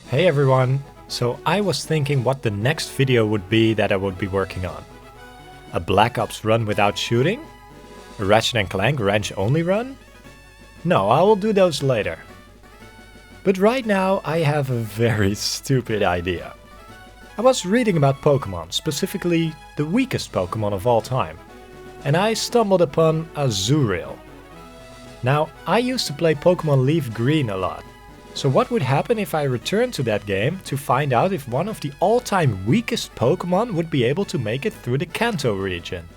Hey everyone! So I was thinking what the next video would be that I would be working on. A Black Ops run without shooting? A Ratchet & Clank wrench only run? No, I will do those later. But right now I have a very stupid idea. I was reading about Pokemon, specifically the weakest Pokemon of all time. And I stumbled upon Azurill. Now, I used to play Pokemon LeafGreen a lot. So what would happen if I returned to that game to find out if one of the all-time weakest Pokemon would be able to make it through the Kanto region?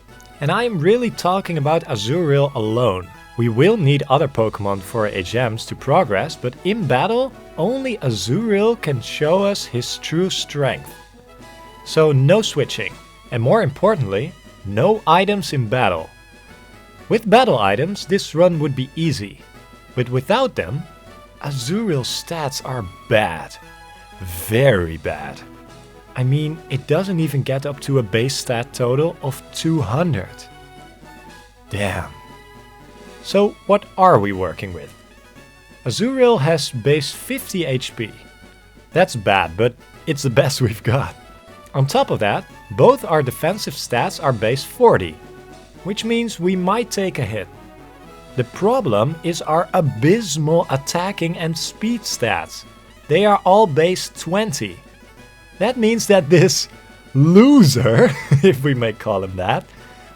And I am really talking about Azurill alone. We will need other Pokemon for HMs to progress, but in battle, only Azurill can show us his true strength. So no switching, and more importantly, no items in battle. With battle items, this run would be easy, but without them, Azurill's stats are bad. Very bad. I mean, it doesn't even get up to a base stat total of 200. Damn. So what are we working with? Azurill has base 50 HP. That's bad, but it's the best we've got. On top of that, both our defensive stats are base 40, which means we might take a hit. The problem is our abysmal attacking and speed stats. They are all base 20. That means that this loser, if we may call him that,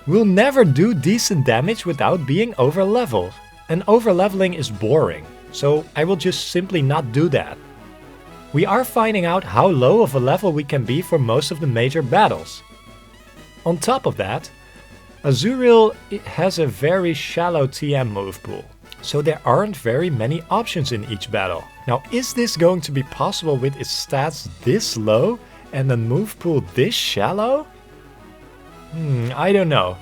will never do decent damage without being overleveled. And overleveling is boring, so I will just simply not do that. We are finding out how low of a level we can be for most of the major battles. On top of that, Azurill has a very shallow TM move pool, so there aren't very many options in each battle. Now, is this going to be possible with its stats this low and a move pool this shallow? I don't know.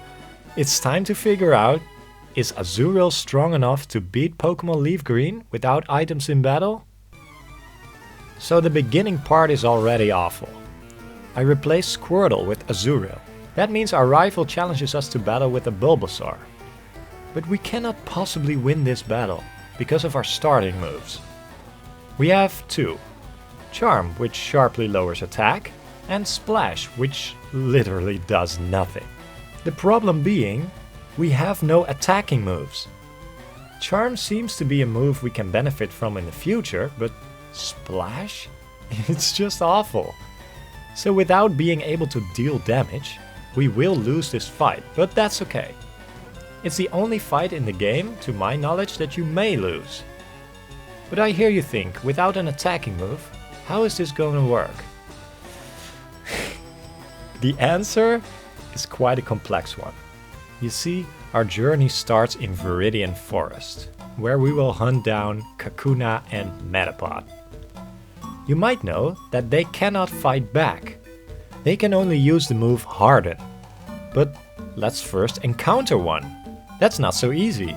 It's time to figure out, is Azurill strong enough to beat Pokemon LeafGreen without items in battle? So the beginning part is already awful. I replaced Squirtle with Azurill. That means our rival challenges us to battle with a Bulbasaur. But we cannot possibly win this battle, because of our starting moves. We have two. Charm, which sharply lowers attack, and Splash, which literally does nothing. The problem being, we have no attacking moves. Charm seems to be a move we can benefit from in the future, but Splash? It's just awful. So without being able to deal damage, we will lose this fight, but that's okay. It's the only fight in the game, to my knowledge, that you may lose. But I hear you think, without an attacking move, how is this going to work? The answer is quite a complex one. You see, our journey starts in Viridian Forest, where we will hunt down Kakuna and Metapod. You might know that they cannot fight back. They can only use the move Harden. But let's first encounter one. That's not so easy.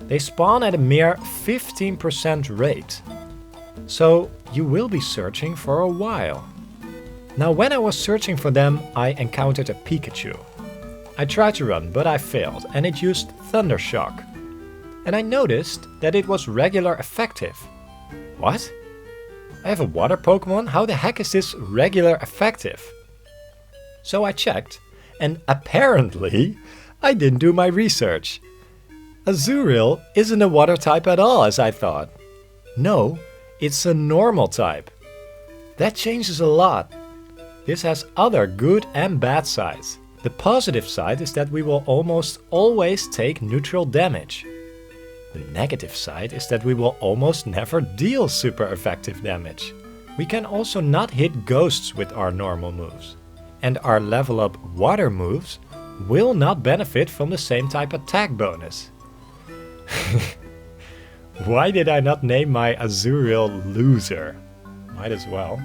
They spawn at a mere 15% rate. So you will be searching for a while. Now when I was searching for them, I encountered a Pikachu. I tried to run, but I failed and it used Thunder Shock. And I noticed that it was regular effective. What? I have a water Pokemon? How the heck is this regular effective? So I checked, and apparently I didn't do my research. Azurill isn't a water type at all, as I thought. No, it's a normal type. That changes a lot. This has other good and bad sides. The positive side is that we will almost always take neutral damage. The negative side is that we will almost never deal super effective damage. We can also not hit ghosts with our normal moves. And our level up water moves will not benefit from the same type attack bonus. Why did I not name my Azurill Loser? Might as well.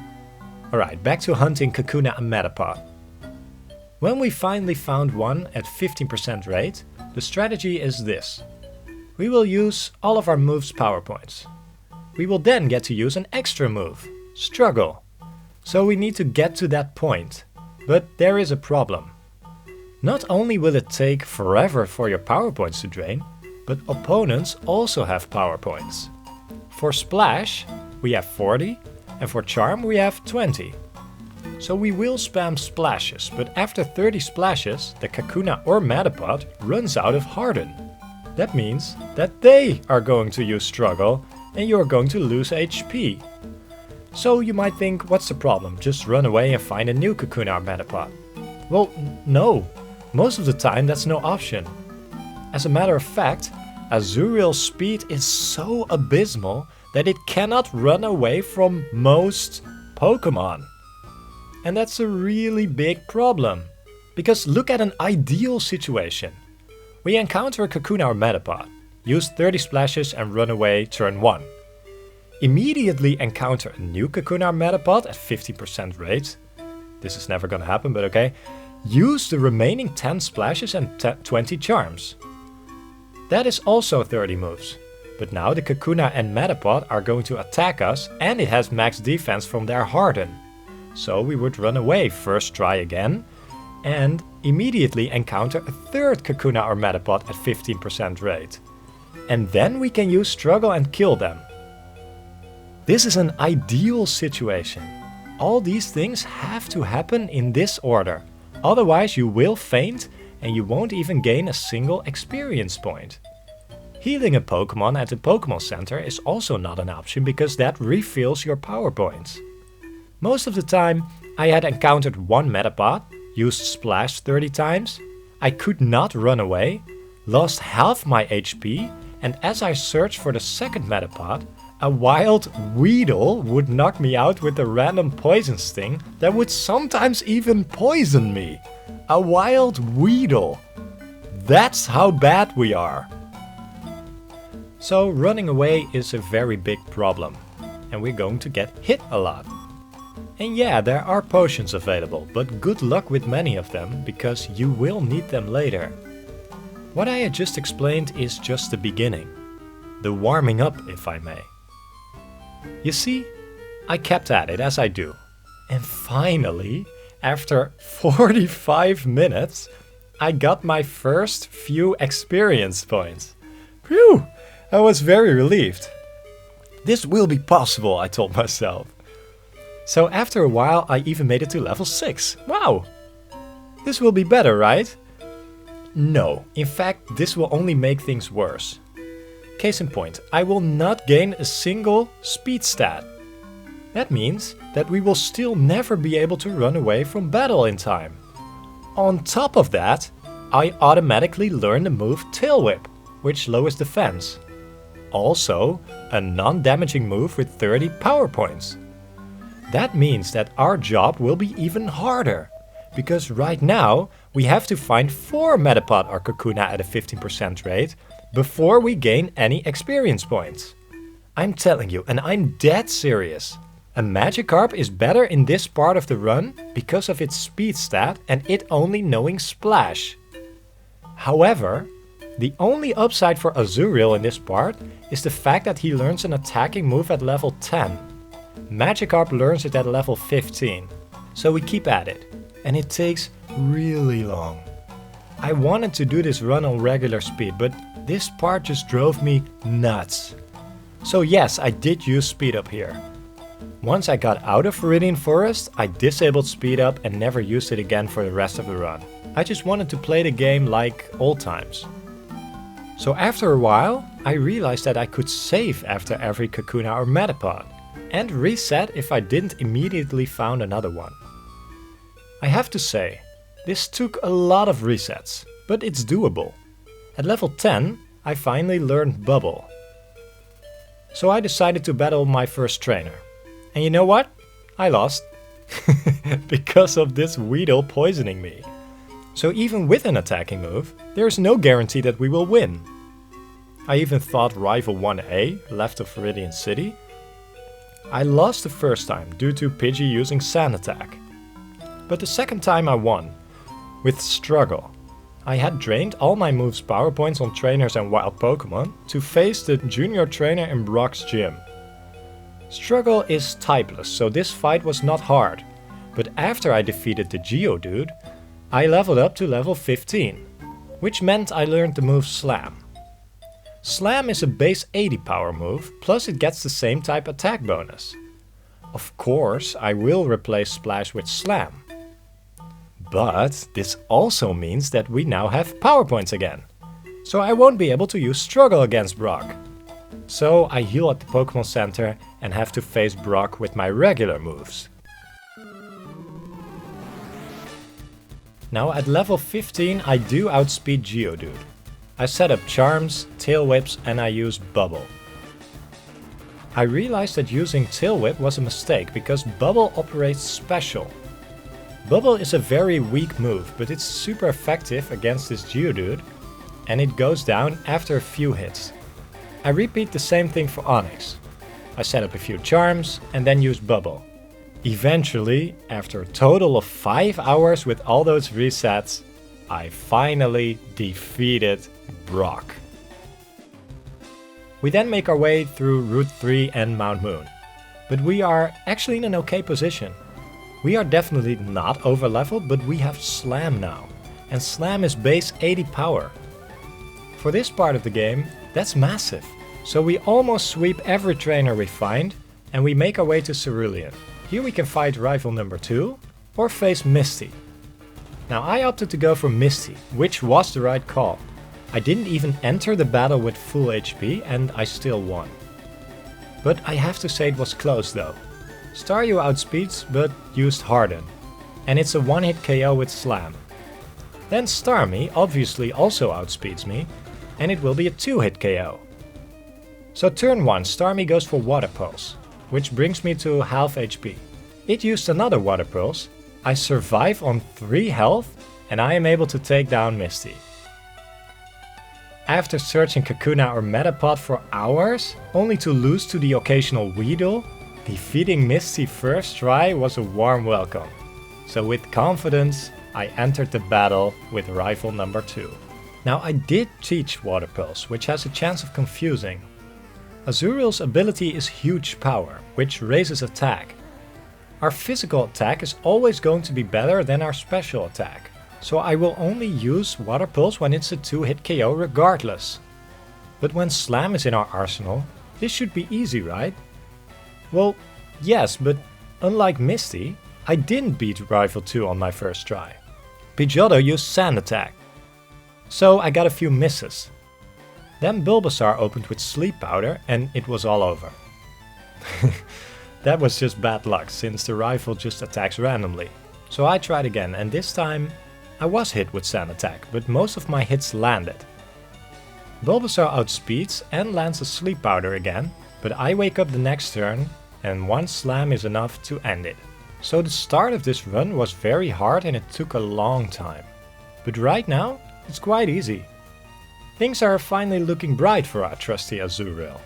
Alright, back to hunting Kakuna and Metapod. When we finally found one at 15% rate, the strategy is this. We will use all of our moves' power points. We will then get to use an extra move, Struggle. So we need to get to that point. But there is a problem. Not only will it take forever for your power points to drain, but opponents also have power points. For Splash, we have 40, and for Charm we have 20. So we will spam splashes, but after 30 splashes, the Kakuna or Metapod runs out of Harden. That means that they are going to use Struggle and you're going to lose HP. So you might think, what's the problem? Just run away and find a new Kakuna or Metapod. Well, no. Most of the time that's no option. As a matter of fact, Azurill's speed is so abysmal that it cannot run away from most Pokemon. And that's a really big problem. Because look at an ideal situation. We encounter a Kakuna or Metapod, use 30 splashes and run away turn 1. Immediately encounter a new Kakuna or Metapod at 50% rate. This is never gonna happen, but okay. Use the remaining 10 splashes and 20 charms. That is also 30 moves. But now the Kakuna and Metapod are going to attack us and it has max defense from their Harden. So we would run away, first try again, and immediately encounter a third Kakuna or Metapod at 15% rate. And then we can use Struggle and kill them. This is an ideal situation. All these things have to happen in this order. Otherwise you will faint and you won't even gain a single experience point. Healing a Pokemon at the Pokemon Center is also not an option because that refills your power points. Most of the time I had encountered one Metapod, used Splash 30 times, I could not run away, lost half my HP, and as I searched for the second Metapod, a wild Weedle would knock me out with a random poison sting that would sometimes even poison me. A wild Weedle. That's how bad we are. So running away is a very big problem, and we're going to get hit a lot. And yeah, there are potions available, but good luck with many of them, because you will need them later. What I had just explained is just the beginning. The warming up, if I may. You see, I kept at it as I do. And finally, after 45 minutes, I got my first few experience points. Phew! I was very relieved. This will be possible, I told myself. So after a while I even made it to level 6. Wow! This will be better, right? No, in fact this will only make things worse. Case in point, I will not gain a single speed stat. That means that we will still never be able to run away from battle in time. On top of that, I automatically learn the move Tail Whip, which lowers defense. Also, a non-damaging move with 30 power points. That means that our job will be even harder, because right now we have to find 4 Metapod or Kakuna at a 15% rate before we gain any experience points. I'm telling you, and I'm dead serious. A Magikarp is better in this part of the run because of its speed stat and it only knowing Splash. However, the only upside for Azurill in this part is the fact that he learns an attacking move at level 10. Magikarp learns it at level 15. So we keep at it. And it takes really long. I wanted to do this run on regular speed, but this part just drove me nuts. So yes, I did use speed up here. Once I got out of Viridian Forest, I disabled speed up and never used it again for the rest of the run. I just wanted to play the game like old times. So after a while, I realized that I could save after every Kakuna or Metapod, and reset if I didn't immediately found another one. I have to say, this took a lot of resets, but it's doable. At level 10, I finally learned Bubble. So I decided to battle my first trainer. And you know what? I lost. Because of this Weedle poisoning me. So even with an attacking move, there is no guarantee that we will win. I even thought Rival 1A, left of Viridian City. I lost the first time due to Pidgey using Sand Attack. But the second time I won, with Struggle. I had drained all my moves' power points on trainers and wild Pokemon to face the junior trainer in Brock's gym. Struggle is typeless, so this fight was not hard. But after I defeated the Geodude, I leveled up to level 15, which meant I learned the move Slam. Slam is a base 80 power move, plus it gets the same type attack bonus. Of course, I will replace Splash with Slam. But this also means that we now have power points again. So I won't be able to use Struggle against Brock. So I heal at the Pokemon Center and have to face Brock with my regular moves. Now at level 15 I do outspeed Geodude. I set up Charms, Tail Whips and I use Bubble. I realized that using Tail Whip was a mistake because Bubble operates special. Bubble is a very weak move, but it's super effective against this Geodude and it goes down after a few hits. I repeat the same thing for Onix. I set up a few Charms and then use Bubble. Eventually, after a total of 5 hours with all those resets, I finally defeated Brock. We then make our way through Route 3 and Mount Moon. But we are actually in an okay position. We are definitely not over leveled, but we have Slam now. And Slam is base 80 power. For this part of the game, that's massive. So we almost sweep every trainer we find and we make our way to Cerulean. Here we can fight rival number 2 or face Misty. Now I opted to go for Misty, which was the right call. I didn't even enter the battle with full HP and I still won. But I have to say it was close though. Staryu outspeeds but used Harden. And it's a one-hit KO with Slam. Then Starmie obviously also outspeeds me and it will be a 2-hit KO. So turn 1 Starmie goes for Water Pulse, which brings me to half HP. It used another Water Pulse, I survive on 3 health and I am able to take down Misty. After searching Kakuna or Metapod for hours, only to lose to the occasional Weedle, defeating Misty first try was a warm welcome. So with confidence, I entered the battle with rival number 2. Now I did teach Water Pulse, which has a chance of confusing. Azurill's ability is huge power, which raises attack. Our physical attack is always going to be better than our special attack. So I will only use Water Pulse when it's a 2-hit KO regardless. But when Slam is in our arsenal, this should be easy, right? Well, yes, but unlike Misty, I didn't beat Rival 2 on my first try. Pidgeotto used Sand Attack. So I got a few misses. Then Bulbasaur opened with Sleep Powder and it was all over. That was just bad luck since the Rival just attacks randomly. So I tried again and this time I was hit with Sand Attack, but most of my hits landed. Bulbasaur outspeeds and lands a Sleep Powder again, but I wake up the next turn and one Slam is enough to end it. So the start of this run was very hard and it took a long time. But right now, it's quite easy. Things are finally looking bright for our trusty Azurill.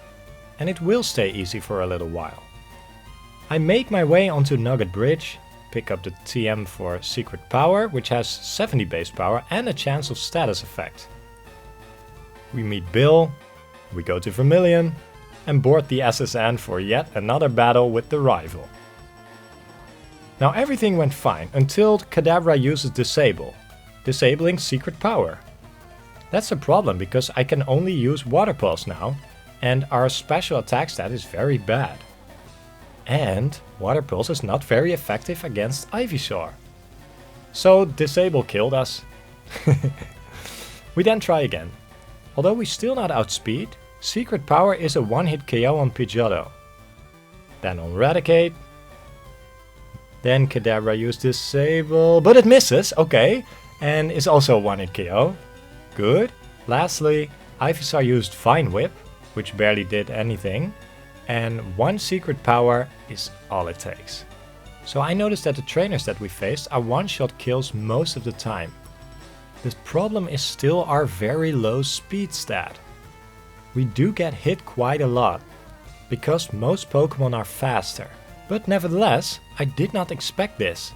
And it will stay easy for a little while. I make my way onto Nugget Bridge, pick up the TM for Secret Power, which has 70 base power and a chance of status effect. We meet Bill, we go to Vermilion, and board the SSN for yet another battle with the rival. Now everything went fine until Kadabra uses Disable, disabling Secret Power. That's a problem because I can only use Water Pulse now, and our special attack stat is very bad. And Water Pulse is not very effective against Ivysaur. So Disable killed us. We then try again. Although we still not outspeed, Secret Power is a one-hit KO on Pidgeotto. Then on Raticate. Then Kadabra used Disable, but it misses, okay. And is also a one-hit KO. Good. Lastly, Ivysaur used Vine Whip, which barely did anything. And one Secret Power is all it takes. So I noticed that the trainers that we faced are one-shot kills most of the time. The problem is still our very low speed stat. We do get hit quite a lot, because most Pokemon are faster. But nevertheless, I did not expect this.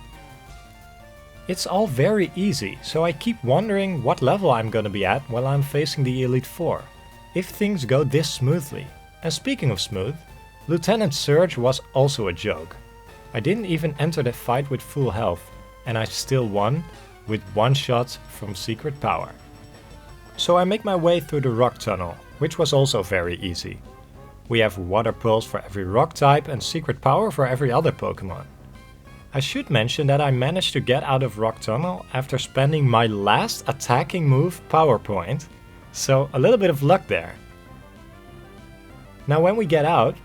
It's all very easy, so I keep wondering what level I'm gonna be at while I'm facing the Elite Four, if things go this smoothly. And speaking of smooth, Lieutenant Surge was also a joke. I didn't even enter the fight with full health, and I still won with one shot from Secret Power. So I make my way through the rock tunnel, which was also very easy. We have Water Pulse for every rock type and Secret Power for every other Pokemon. I should mention that I managed to get out of Rock Tunnel after spending my last attacking move Power Point, so a little bit of luck there. Now when we get out,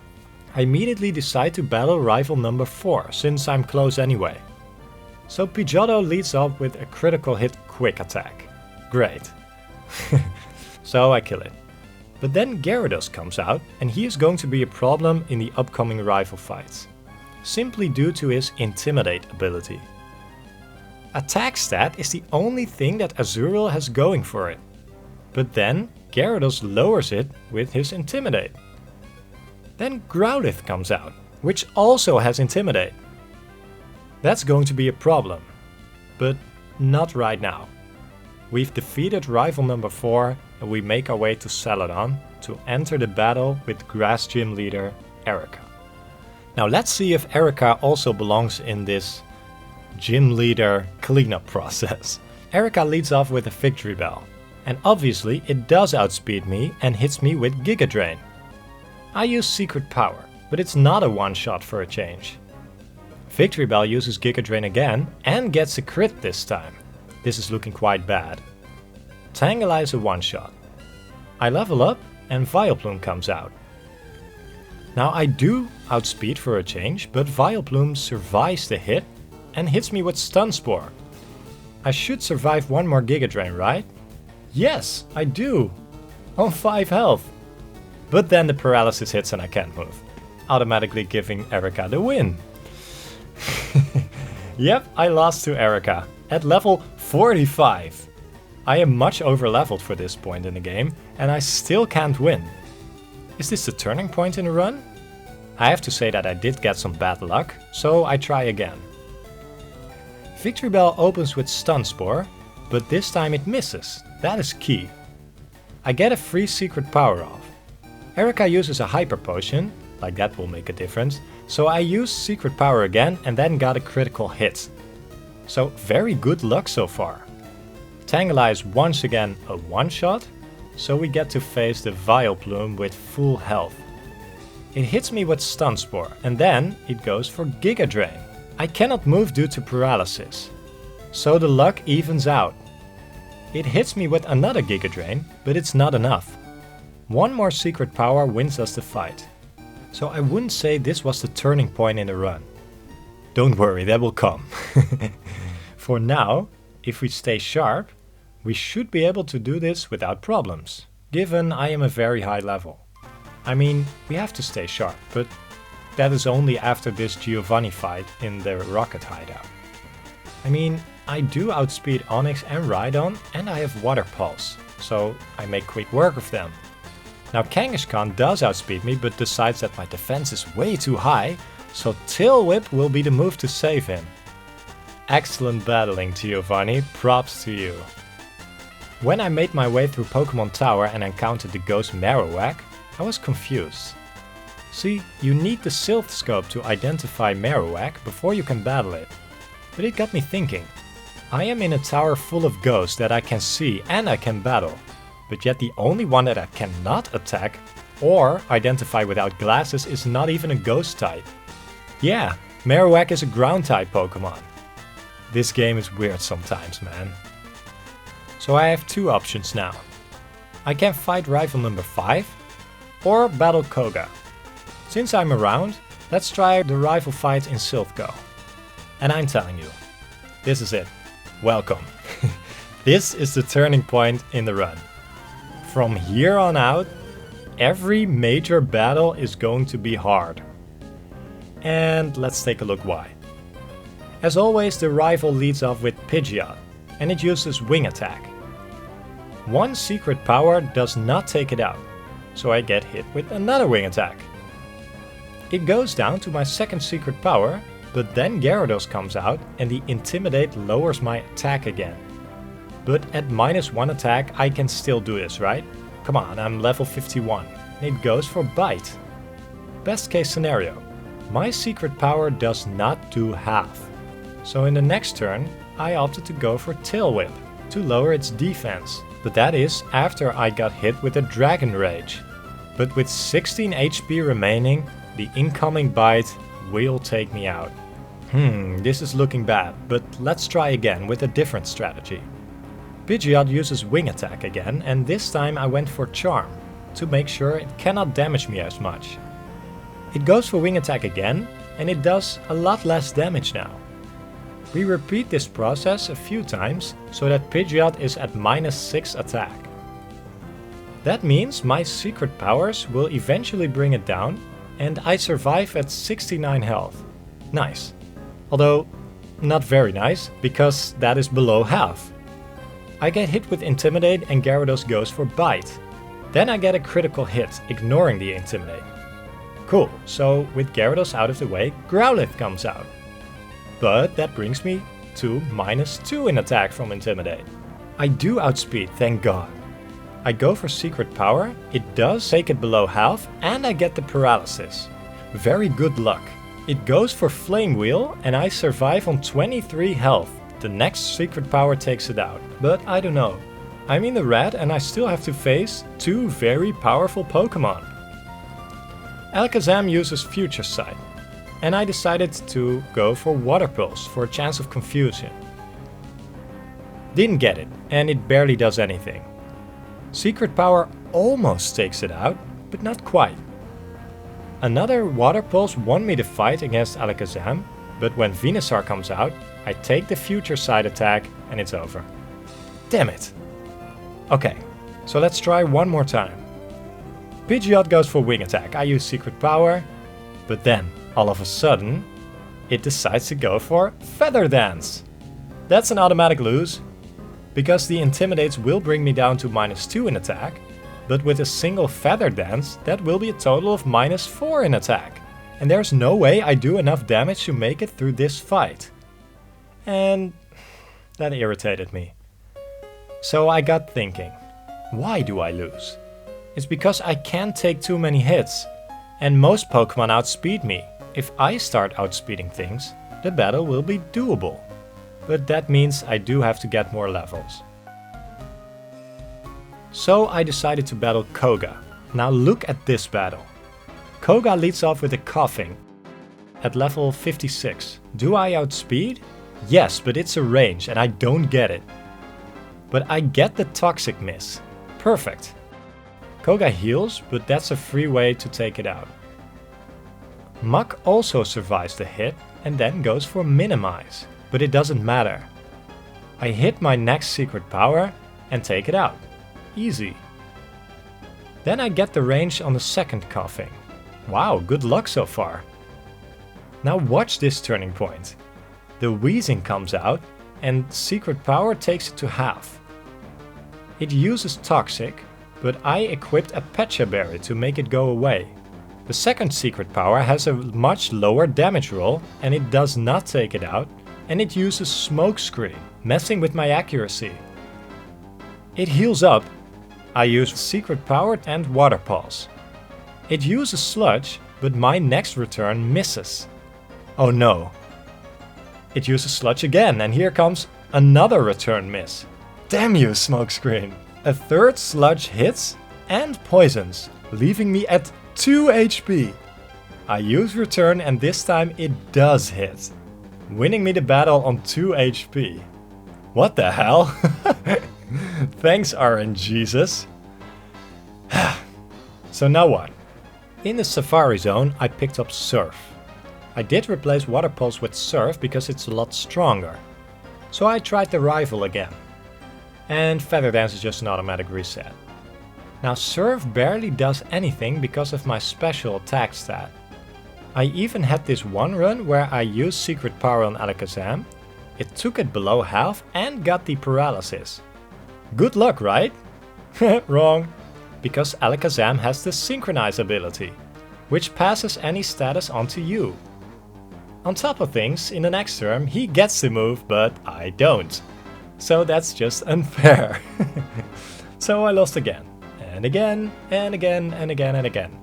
I immediately decide to battle rival number 4, since I'm close anyway. So Pidgeotto leads off with a critical hit quick attack. Great. So I kill it. But then Gyarados comes out, and he is going to be a problem in the upcoming rival fights, simply due to his Intimidate ability. Attack stat is the only thing that Azurill has going for it, but then Gyarados lowers it with his Intimidate. Then Growlithe comes out, which also has Intimidate. That's going to be a problem, but not right now. We've defeated rival number 4 and we make our way to Celadon to enter the battle with Grass Gym leader Erica. Now let's see if Erica also belongs in this gym leader cleanup process. Erica leads off with a Victory Bell, and obviously it does outspeed me and hits me with Giga Drain. I use Secret Power, but it's not a one-shot for a change. Victory Bell uses Giga Drain again and gets a crit this time. This is looking quite bad. Tangela is a one-shot. I level up and Vileplume comes out. Now I do outspeed for a change, but Vileplume survives the hit and hits me with Stun Spore. I should survive one more Giga Drain, right? Yes, I do! On 5 health. But then the paralysis hits and I can't move, automatically giving Erica the win. Yep, I lost to Erica at level 45. I am much over leveled for this point in the game and I still can't win. Is this the turning point in the run? I have to say that I did get some bad luck, so I try again. Victory Bell opens with Stun Spore, but this time it misses. That is key. I get a free Secret Power off. Erica uses a Hyper Potion, like that will make a difference, so I used Secret Power again and then got a critical hit. So very good luck so far. Tangela is once again a one-shot, so we get to face the Vileplume with full health. It hits me with Stun Spore and then it goes for Giga Drain. I cannot move due to paralysis, so the luck evens out. It hits me with another Giga Drain, but it's not enough. One more Secret Power wins us the fight. So I wouldn't say this was the turning point in the run. Don't worry, that will come. For now, if we stay sharp, we should be able to do this without problems, given I am a very high level. I mean, we have to stay sharp, but that is only after this Giovanni fight in the Rocket Hideout. I mean, I do outspeed Onix and Rhydon, and I have Water Pulse, so I make quick work of them. Now Kangaskhan does outspeed me, but decides that my defense is way too high, so Tail Whip will be the move to save him. Excellent battling, Giovanni, props to you. When I made my way through Pokemon Tower and encountered the ghost Marowak, I was confused. See, you need the Silph Scope to identify Marowak before you can battle it. But it got me thinking. I am in a tower full of ghosts that I can see and I can battle, but yet the only one that I cannot attack or identify without glasses is not even a ghost type. Yeah, Marowak is a ground type Pokemon. This game is weird sometimes, man. So I have two options now. I can fight rival number 5 or battle Koga. Since I'm around, let's try the rival fight in Silph-Go. And I'm telling you, this is it. Welcome. This is the turning point in the run. From here on out, every major battle is going to be hard. And let's take a look why. As always, the rival leads off with Pidgeot, and it uses Wing Attack. One Secret Power does not take it out, so I get hit with another Wing Attack. It goes down to my second Secret Power, but then Gyarados comes out and the Intimidate lowers my attack again. But at -1 attack I can still do this, right? Come on, I'm level 51. It goes for Bite. Best case scenario, my Secret Power does not do half. So in the next turn I opted to go for Tail Whip to lower its defense. But that is after I got hit with a Dragon Rage. But with 16 HP remaining, the incoming bite will take me out. This is looking bad, but let's try again with a different strategy. Pidgeot uses Wing Attack again, and this time I went for Charm, to make sure it cannot damage me as much. It goes for Wing Attack again, and it does a lot less damage now. We repeat this process a few times, so that Pidgeot is at -6 attack. That means my secret powers will eventually bring it down, and I survive at 69 health. Nice. Although, not very nice, because that is below half. I get hit with Intimidate and Gyarados goes for Bite. Then I get a critical hit, ignoring the Intimidate. Cool, so with Gyarados out of the way, Growlithe comes out. But that brings me to -2 in attack from Intimidate. I do outspeed, thank god. I go for Secret Power, it does take it below half, and I get the Paralysis. Very good luck. It goes for Flame Wheel, and I survive on 23 health. The next Secret Power takes it out, but I don't know. I'm in the red and I still have to face 2 very powerful Pokemon. Alakazam uses Future Sight, and I decided to go for Water Pulse for a chance of confusion. Didn't get it, and it barely does anything. Secret Power almost takes it out, but not quite. Another Water Pulse won me the fight against Alakazam, but when Venusaur comes out, I take the Future Sight attack and it's over. Damn it! Okay, so let's try one more time. Pidgeot goes for Wing Attack, I use Secret Power, but then, all of a sudden, it decides to go for Feather Dance. That's an automatic lose, because the Intimidates will bring me down to -2 in attack, but with a single Feather Dance, that will be a total of -4 in attack. And there's no way I do enough damage to make it through this fight. And that irritated me. So I got thinking, why do I lose? It's because I can't take too many hits, and most Pokemon outspeed me. If I start outspeeding things, the battle will be doable. But that means I do have to get more levels. So I decided to battle Koga. Now look at this battle. Koga leads off with a Coughing at level 56. Do I outspeed? Yes, but it's a range and I don't get it. But I get the Toxic Miss. Perfect. Koga heals, but that's a free way to take it out. Muk also survives the hit and then goes for Minimize, but it doesn't matter. I hit my next Secret Power and take it out. Easy. Then I get the range on the second Coughing. Wow, good luck so far. Now watch this turning point. The Wheezing comes out and Secret Power takes it to half. It uses Toxic, but I equipped a Pecha Berry to make it go away. The second Secret Power has a much lower damage roll and it does not take it out, and it uses Smokescreen, messing with my accuracy. It heals up. I use Secret Power and Water Pulse. It uses Sludge, but my next return misses. Oh no. It uses Sludge again, and here comes another return miss. Damn you, Smokescreen! A third Sludge hits and poisons, leaving me at 2 HP. I use Return and this time it does hit, winning me the battle on 2 HP. What the hell? Thanks RNGesus. So now what? In the Safari Zone I picked up Surf. I did replace Water Pulse with Surf because it's a lot stronger. So I tried the rival again. And Feather Dance is just an automatic reset. Now Surf barely does anything because of my special attack stat. I even had this one run where I used Secret Power on Alakazam. It took it below half and got the Paralysis. Good luck, right? Wrong. Because Alakazam has the Synchronize ability, which passes any status onto you. On top of things, in the next term he gets the move, but I don't. So that's just unfair. So I lost again. And again, and again, and again, and again.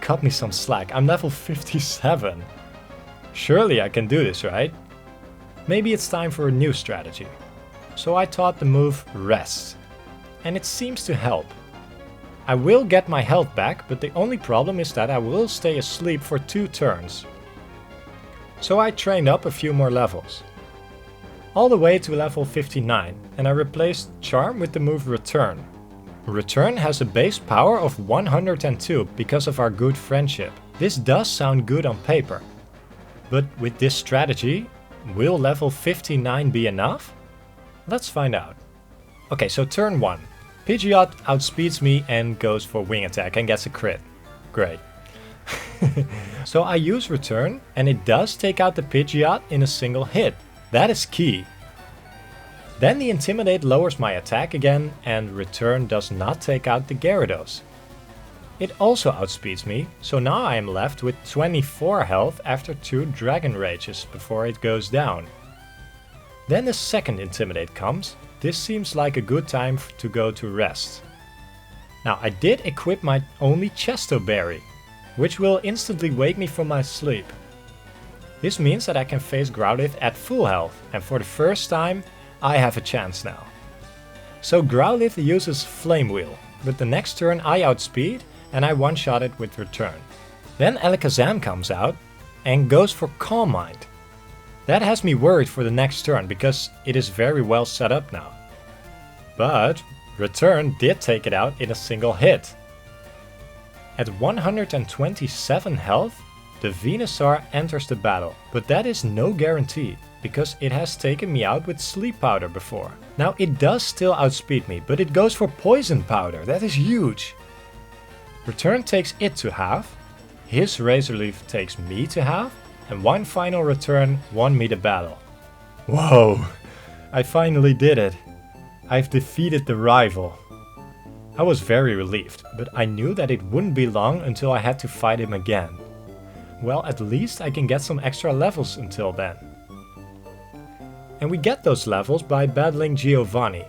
Cut me some slack, I'm level 57. Surely I can do this, right? Maybe it's time for a new strategy. So I taught the move Rest. And it seems to help. I will get my health back, but the only problem is that I will stay asleep for 2 turns. So I trained up a few more levels. All the way to level 59, and I replaced Charm with the move Return. Return has a base power of 102 because of our good friendship. This does sound good on paper. But with this strategy, will level 59 be enough? Let's find out. Okay, so turn 1. Pidgeot outspeeds me and goes for wing attack and gets a crit. Great. So I use Return and it does take out the Pidgeot in a single hit. That is key. Then the Intimidate lowers my attack again and Return does not take out the Gyarados. It also outspeeds me, so now I am left with 24 health after 2 Dragon Rages before it goes down. Then the second Intimidate comes. This seems like a good time to go to rest. Now I did equip my only Chesto Berry, which will instantly wake me from my sleep. This means that I can face Growlithe at full health, and for the first time I have a chance now. So Growlithe uses Flame Wheel, but the next turn I outspeed and I one-shot it with Return. Then Alakazam comes out and goes for Calm Mind. That has me worried for the next turn because it is very well set up now. But Return did take it out in a single hit. At 127 health, the Venusaur enters the battle, but that is no guarantee because it has taken me out with Sleep Powder before. Now it does still outspeed me, but it goes for Poison Powder. That is huge. Return takes it to half, his Razor Leaf takes me to half, and one final Return won me the battle. Whoa, I finally did it. I've defeated the rival. I was very relieved, but I knew that it wouldn't be long until I had to fight him again. Well, at least I can get some extra levels until then. And we get those levels by battling Giovanni,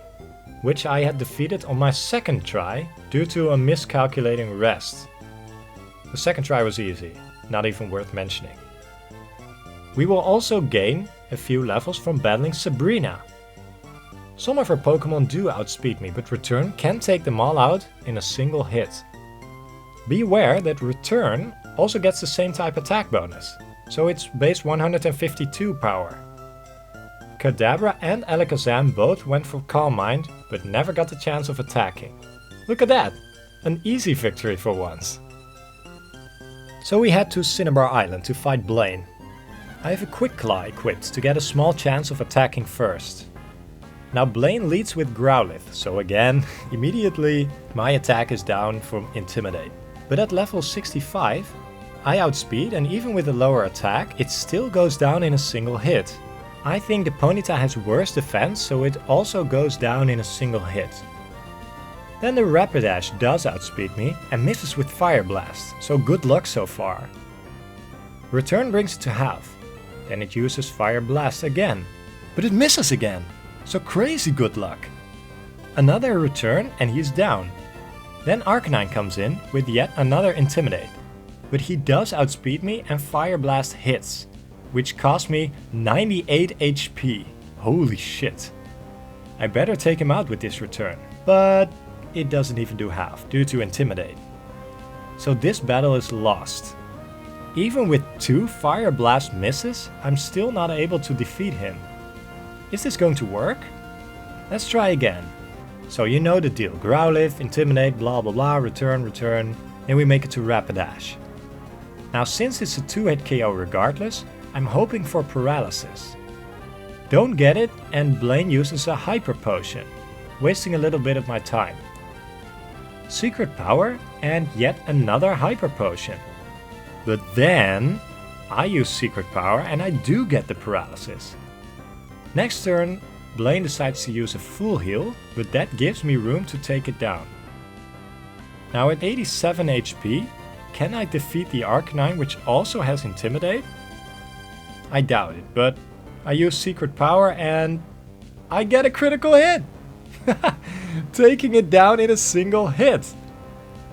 which I had defeated on my second try due to a miscalculating rest. The second try was easy, not even worth mentioning. We will also gain a few levels from battling Sabrina. Some of her Pokemon do outspeed me, but Return can take them all out in a single hit. Be aware that Return also gets the same type attack bonus, so it's base 152 power. Kadabra and Alakazam both went for Calm Mind, but never got the chance of attacking. Look at that! An easy victory for once. So we head to Cinnabar Island to fight Blaine. I have a Quick Claw equipped to get a small chance of attacking first. Now Blaine leads with Growlithe, so again, immediately my attack is down from Intimidate. But at level 65, I outspeed and even with a lower attack, it still goes down in a single hit. I think the Ponyta has worse defense, so it also goes down in a single hit. Then the Rapidash does outspeed me and misses with Fire Blast, so good luck so far. Return brings it to half. Then it uses Fire Blast again, but it misses again, so crazy good luck. Another Return and he's down. Then Arcanine comes in with yet another Intimidate, but he does outspeed me and Fire Blast hits, which cost me 98 HP. Holy shit. I better take him out with this Return, but it doesn't even do half due to Intimidate. So this battle is lost. Even with 2 Fire Blast misses, I'm still not able to defeat him. Is this going to work? Let's try again. So you know the deal. Growlithe, Intimidate, blah blah blah, Return, and we make it to Rapidash. Now since it's a 2-hit KO regardless, I'm hoping for Paralysis. Don't get it and Blaine uses a Hyper Potion, wasting a little bit of my time. Secret Power and yet another Hyper Potion. But then I use Secret Power and I do get the Paralysis. Next turn, Blaine decides to use a Full Heal, but that gives me room to take it down. Now at 87 HP, can I defeat the Arcanine which also has Intimidate? I doubt it, but I use Secret Power and I get a critical hit! Taking it down in a single hit!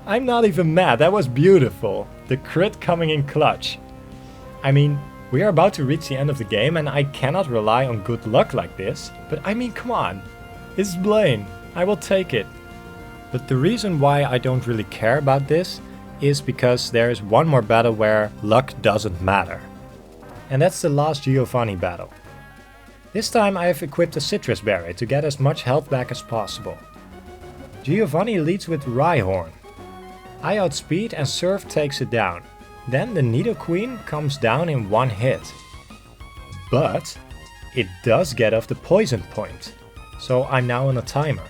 I'm not even mad, that was beautiful. The crit coming in clutch. I mean, we are about to reach the end of the game and I cannot rely on good luck like this, but I mean come on. It's Blaine, I will take it. But the reason why I don't really care about this is because there is one more battle where luck doesn't matter. And that's the last Giovanni battle. This time I have equipped a citrus berry to get as much health back as possible. Giovanni leads with Rhyhorn. I outspeed and Surf takes it down. Then the Nidoqueen comes down in one hit. But it does get off the poison point, so I'm now on a timer.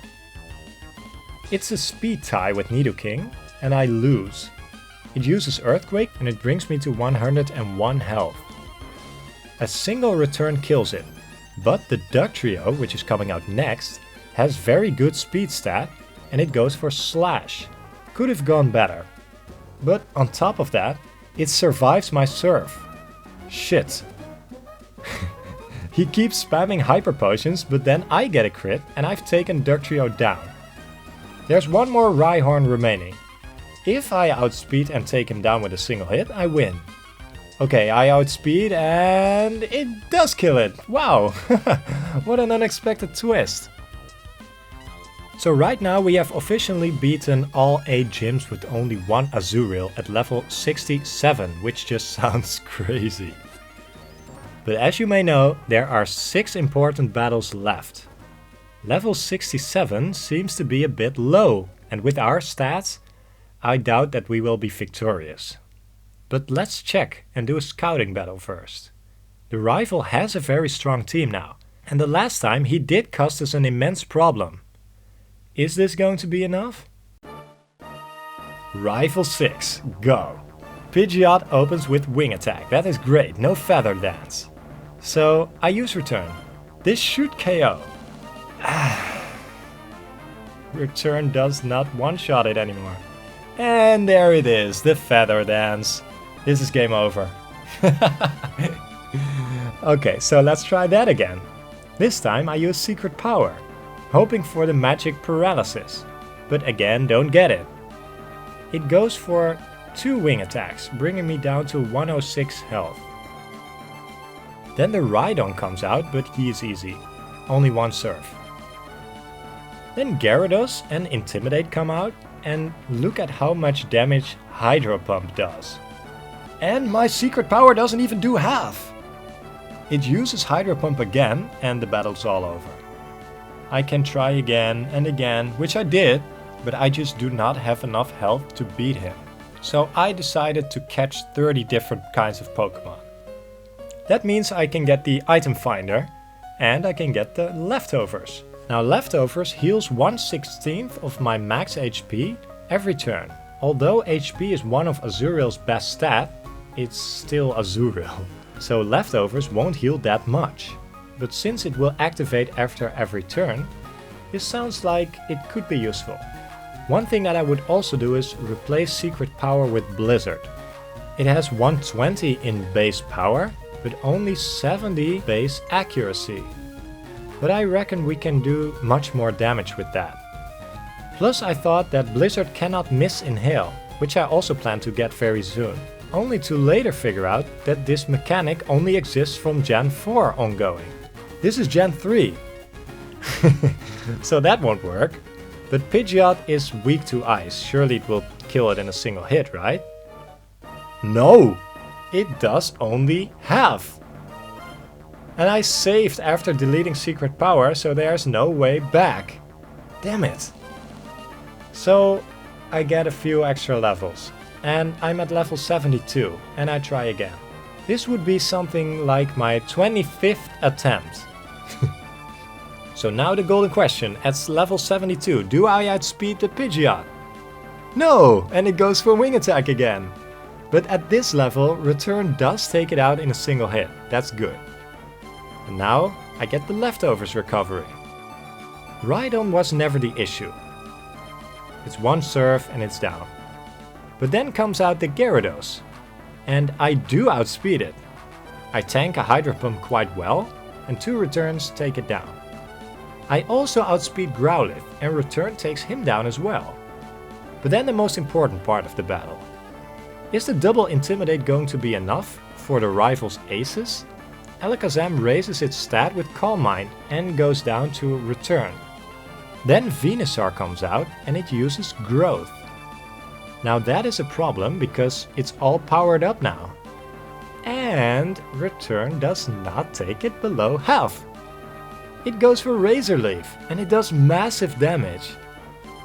It's a speed tie with Nidoking and I lose. It uses Earthquake and it brings me to 101 health. A single return kills it, but the Dugtrio, which is coming out next, has very good speed stat and it goes for Slash. Could have gone better. But on top of that, it survives my Surf. Shit. He keeps spamming Hyper Potions, but then I get a crit and I've taken Dugtrio down. There's one more Rhyhorn remaining. If I outspeed and take him down with a single hit, I win. Okay, I outspeed and it does kill it. Wow, what an unexpected twist. So right now we have officially beaten all 8 gyms with only one Azurill at level 67, which just sounds crazy. But as you may know, there are 6 important battles left. Level 67 seems to be a bit low, and with our stats, I doubt that we will be victorious. But let's check and do a scouting battle first. The rival has a very strong team now, and the last time he did cause us an immense problem. Is this going to be enough? Rival 6, go! Pidgeot opens with Wing Attack, that is great, no Feather Dance. So I use Return. This should KO. Return does not one-shot it anymore. And there it is, the Feather Dance. This is game over. Okay, so let's try that again. This time I use Secret Power, hoping for the magic paralysis. But again, don't get it. It goes for 2 wing attacks, bringing me down to 106 health. Then the Rhydon comes out, but he is easy. Only 1 Surf. Then Gyarados and Intimidate come out, and look at how much damage Hydro Pump does. And my Secret Power doesn't even do half! It uses Hydro Pump again, and the battle's all over. I can try again and again, which I did, but I just do not have enough health to beat him. So I decided to catch 30 different kinds of Pokemon. That means I can get the Item Finder, and I can get the Leftovers. Now Leftovers heals 1/16 of my max HP every turn. Although HP is one of Azurill's best stat, it's still Azurill. So Leftovers won't heal that much. But since it will activate after every turn, this sounds like it could be useful. One thing that I would also do is replace Secret Power with Blizzard. It has 120 in base power, but only 70 base accuracy. But I reckon we can do much more damage with that. Plus I thought that Blizzard cannot miss Inhale, which I also plan to get very soon. Only to later figure out that this mechanic only exists from Gen 4 ongoing. This is Gen 3. So that won't work. But Pidgeot is weak to ice, surely it will kill it in a single hit, right? No! It does only half! And I saved after deleting Secret Power, so there's no way back. Damn it! So I get a few extra levels, and I'm at level 72, and I try again. This would be something like my 25th attempt. So now the golden question, at level 72, do I outspeed the Pidgeot? No! And it goes for Wing Attack again. But at this level, Return does take it out in a single hit, that's good. And now I get the Leftovers recovery. Rhydon was never the issue. It's 1 Surf and it's down. But then comes out the Gyarados. And I do outspeed it. I tank a Hydro Pump quite well, and 2 returns take it down. I also outspeed Growlithe, and Return takes him down as well. But then the most important part of the battle. Is the double Intimidate going to be enough for the rival's aces? Alakazam raises its stat with Calm Mind and goes down to Return. Then Venusaur comes out and it uses Growth. Now that is a problem because it's all powered up now. And Return does not take it below half. It goes for Razor Leaf and it does massive damage.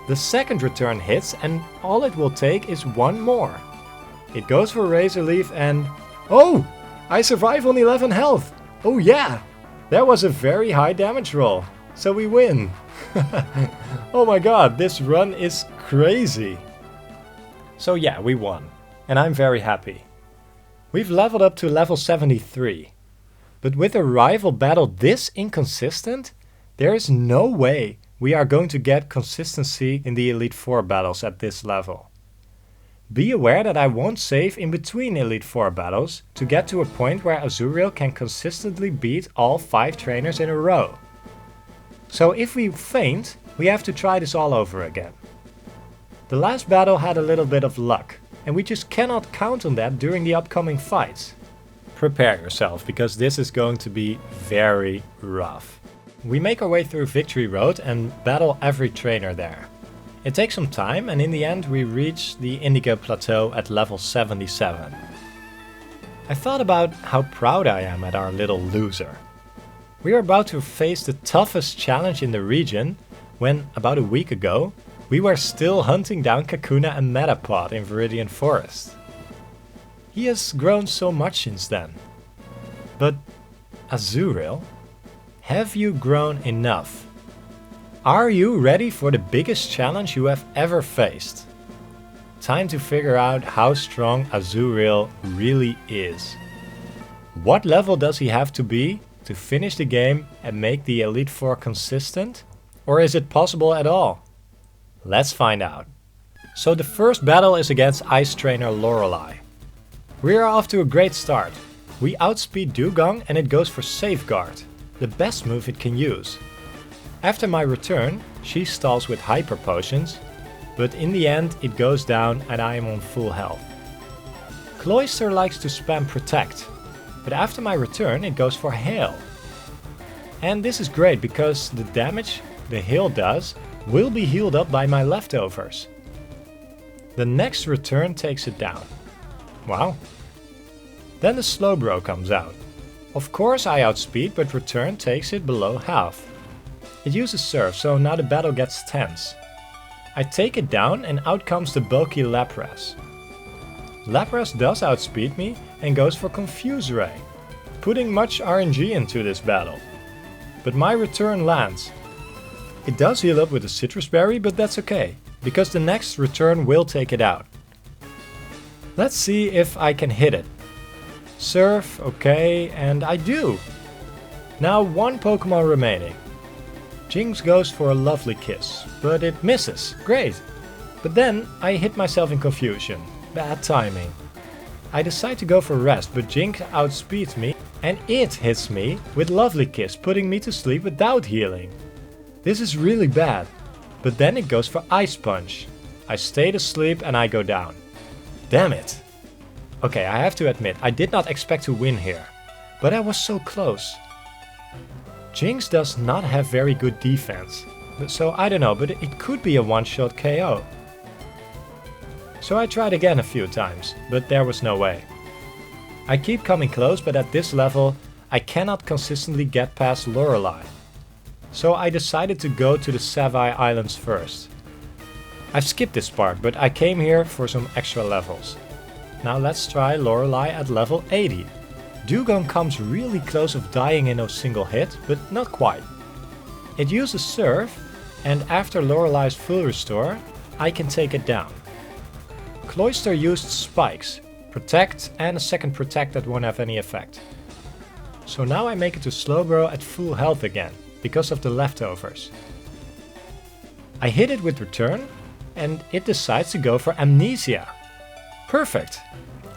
The second Return hits and all it will take is one more. It goes for Razor Leaf and... Oh! I survive on 11 health! Oh yeah! That was a very high damage roll. So we win! Oh my god, this run is crazy! So yeah, we won. And I'm very happy. We've leveled up to level 73. But with a rival battle this inconsistent, there is no way we are going to get consistency in the Elite Four battles at this level. Be aware that I won't save in between Elite Four battles to get to a point where Azurill can consistently beat all 5 trainers in a row. So if we faint, we have to try this all over again. The last battle had a little bit of luck, and we just cannot count on that during the upcoming fights. Prepare yourself, because this is going to be very rough. We make our way through Victory Road and battle every trainer there. It takes some time, and in the end we reach the Indigo Plateau at level 77. I thought about how proud I am at our little loser. We are about to face the toughest challenge in the region when, about a week ago, we were still hunting down Kakuna and Metapod in Viridian Forest. He has grown so much since then. But Azurill, have you grown enough? Are you ready for the biggest challenge you have ever faced? Time to figure out how strong Azurill really is. What level does he have to be to finish the game and make the Elite Four consistent? Or is it possible at all? Let's find out. So the first battle is against Ice Trainer Lorelei. We are off to a great start. We outspeed Dugong and it goes for Safeguard, the best move it can use. After my return, she stalls with Hyper Potions, but in the end it goes down and I am on full health. Cloyster likes to spam Protect, but after my return it goes for Hail. And this is great because the damage the Hail does will be healed up by my leftovers. The next return takes it down. Wow. Then the Slowbro comes out. Of course I outspeed, but return takes it below half. It uses Surf, so now the battle gets tense. I take it down and out comes the bulky Lapras. Lapras does outspeed me and goes for Confuse Ray, putting much RNG into this battle. But my return lands. It does heal up with a Citrus Berry, but that's okay, because the next return will take it out. Let's see if I can hit it. Surf, okay, and I do! Now one Pokemon remaining. Jinx goes for a Lovely Kiss, but it misses, great! But then I hit myself in confusion, bad timing. I decide to go for Rest, but Jinx outspeeds me and it hits me with Lovely Kiss, putting me to sleep without healing. This is really bad, but then it goes for Ice Punch. I stayed asleep and I go down. Damn it! Okay, I have to admit, I did not expect to win here, but I was so close. Jinx does not have very good defense, so I don't know, but it could be a one-shot KO. So I tried again a few times, but there was no way. I keep coming close, but at this level, I cannot consistently get past Lorelei. So I decided to go to the Savai Islands first. I've skipped this part, but I came here for some extra levels. Now let's try Lorelei at level 80. Dugong comes really close of dying in a single hit, but not quite. It uses Surf, and after Lorelei's full restore, I can take it down. Cloyster used Spikes, Protect, and a second Protect that won't have any effect. So now I make it to Slowbro at full health again, because of the leftovers. I hit it with Return, and it decides to go for Amnesia. Perfect!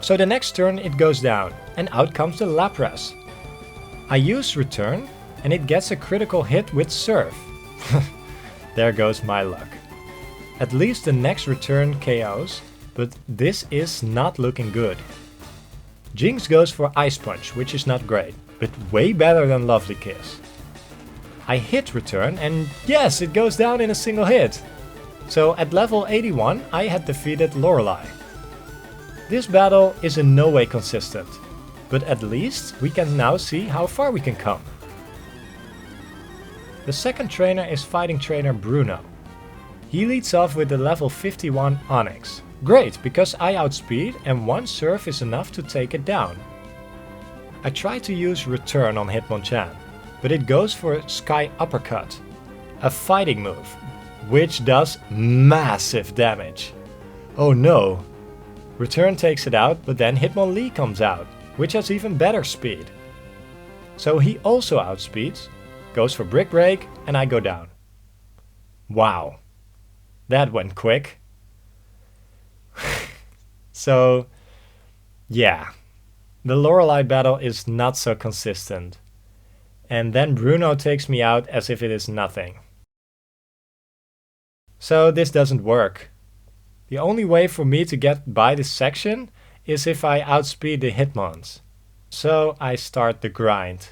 So the next turn it goes down, and out comes the Lapras. I use Return, and it gets a critical hit with Surf. There goes my luck. At least the next return KOs, but this is not looking good. Jinx goes for Ice Punch, which is not great, but way better than Lovely Kiss. I hit return and yes, it goes down in a single hit. So at level 81 I had defeated Lorelei. This battle is in no way consistent, but at least we can now see how far we can come. The second trainer is fighting trainer Bruno. He leads off with the level 51 Onyx. Great, because I outspeed and one serve is enough to take it down. I try to use return on Hitmonchan, but it goes for Sky Uppercut, a fighting move, which does massive damage. Oh no! Return takes it out, but then Hitmonlee comes out, which has even better speed. So he also outspeeds, goes for Brick Break, and I go down. Wow. That went quick. So, yeah. The Lorelei battle is not so consistent. And then Bruno takes me out as if it is nothing. So this doesn't work. The only way for me to get by this section is if I outspeed the Hitmons. So I start the grind.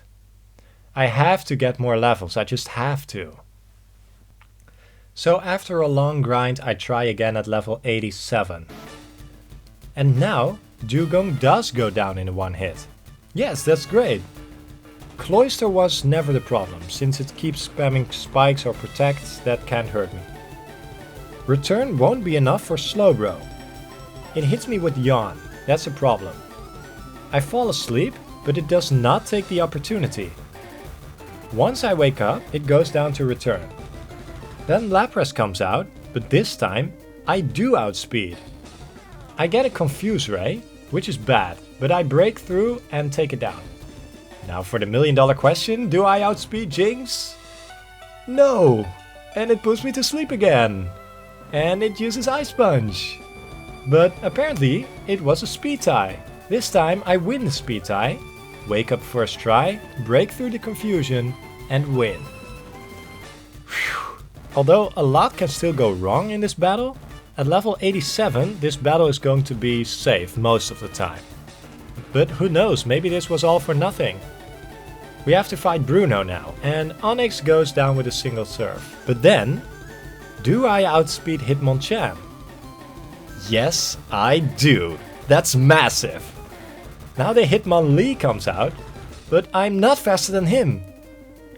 I have to get more levels, I just have to. So after a long grind I try again at level 87. And now Dugong does go down in one hit. Yes, that's great. Cloyster was never the problem, since it keeps spamming spikes or protects that can't hurt me. Return won't be enough for Slowbro. It hits me with Yawn, that's a problem. I fall asleep, but it does not take the opportunity. Once I wake up, it goes down to return. Then Lapras comes out, but this time I do outspeed. I get a Confuse Ray, which is bad, but I break through and take it down. Now for the $1,000,000 question, do I outspeed Jinx? No! And it puts me to sleep again. And it uses Ice Punch. But apparently it was a speed tie. This time I win the speed tie, wake up first try, break through the confusion and win. Whew. Although a lot can still go wrong in this battle, at level 87 this battle is going to be safe most of the time. But who knows, maybe this was all for nothing. We have to fight Bruno now, and Onyx goes down with a single serve. But then, do I outspeed Hitmonchan? Yes, I do. That's massive. Now the Hitmonlee comes out, but I'm not faster than him.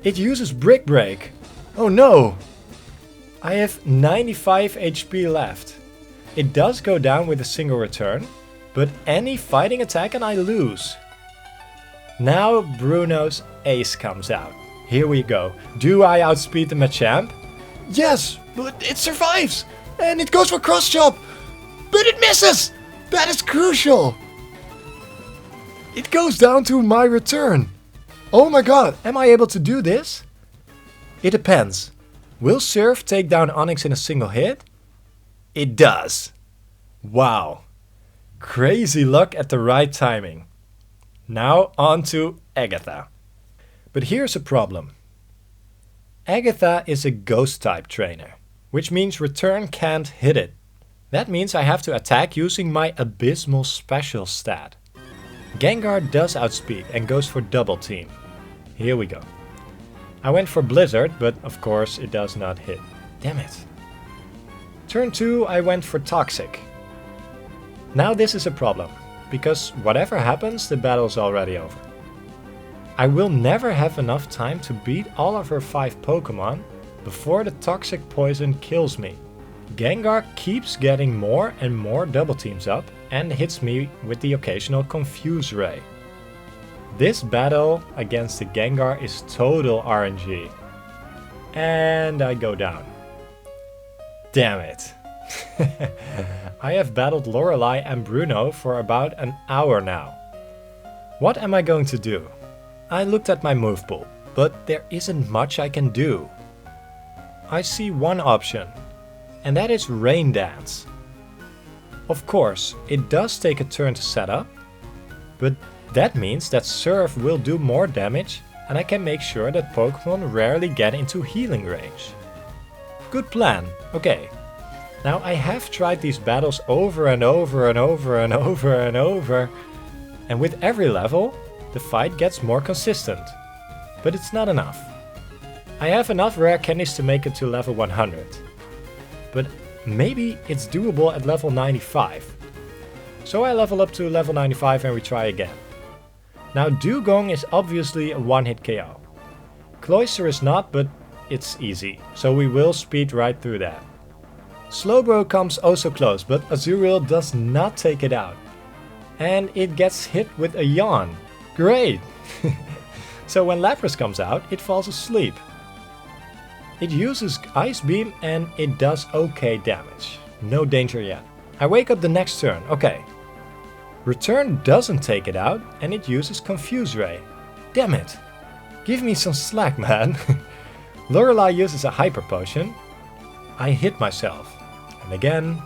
It uses Brick Break. Oh no! I have 95 HP left. It does go down with a single return, but any fighting attack and I lose. Now Bruno's ace comes out. Here we go. Do I outspeed the Machamp? Yes, but it survives! And it goes for Cross Chop! But it misses! That is crucial! It goes down to my return. Oh my god, am I able to do this? It depends. Will Surf take down Onyx in a single hit? It does. Wow. Crazy luck at the right timing. Now on to Agatha. But here's a problem. Agatha is a ghost type trainer, which means return can't hit it. That means I have to attack using my abysmal special stat. Gengar does outspeed and goes for double team. Here we go. I went for Blizzard, but of course it does not hit. Damn it. Turn 2 I went for Toxic. Now this is a problem, because whatever happens the battle's already over. I will never have enough time to beat all of her 5 Pokemon before the Toxic Poison kills me. Gengar keeps getting more and more double teams up and hits me with the occasional Confuse Ray. This battle against the Gengar is total RNG. And I go down. Damn it. I have battled Lorelei and Bruno for about an hour now. What am I going to do? I looked at my move pool, but there isn't much I can do. I see one option, and that is Rain Dance. Of course, it does take a turn to set up, but that means that Surf will do more damage and I can make sure that Pokemon rarely get into healing range. Good plan, okay. Now I have tried these battles over and over and over and over and over, and with every level, the fight gets more consistent. But it's not enough. I have enough rare candies to make it to level 100. But maybe it's doable at level 95. So I level up to level 95 and we try again. Now Dugong is obviously a one-hit KO. Cloyster is not, but it's easy, so we will speed right through that. Slowbro comes oh so close, but Azurill does not take it out. And it gets hit with a yawn. Great! So when Lapras comes out, it falls asleep. It uses Ice Beam and it does okay damage. No danger yet. I wake up the next turn, okay. Return doesn't take it out and it uses Confuse Ray. Damn it! Give me some slack, man. Lorelei uses a Hyper Potion. I hit myself. And again.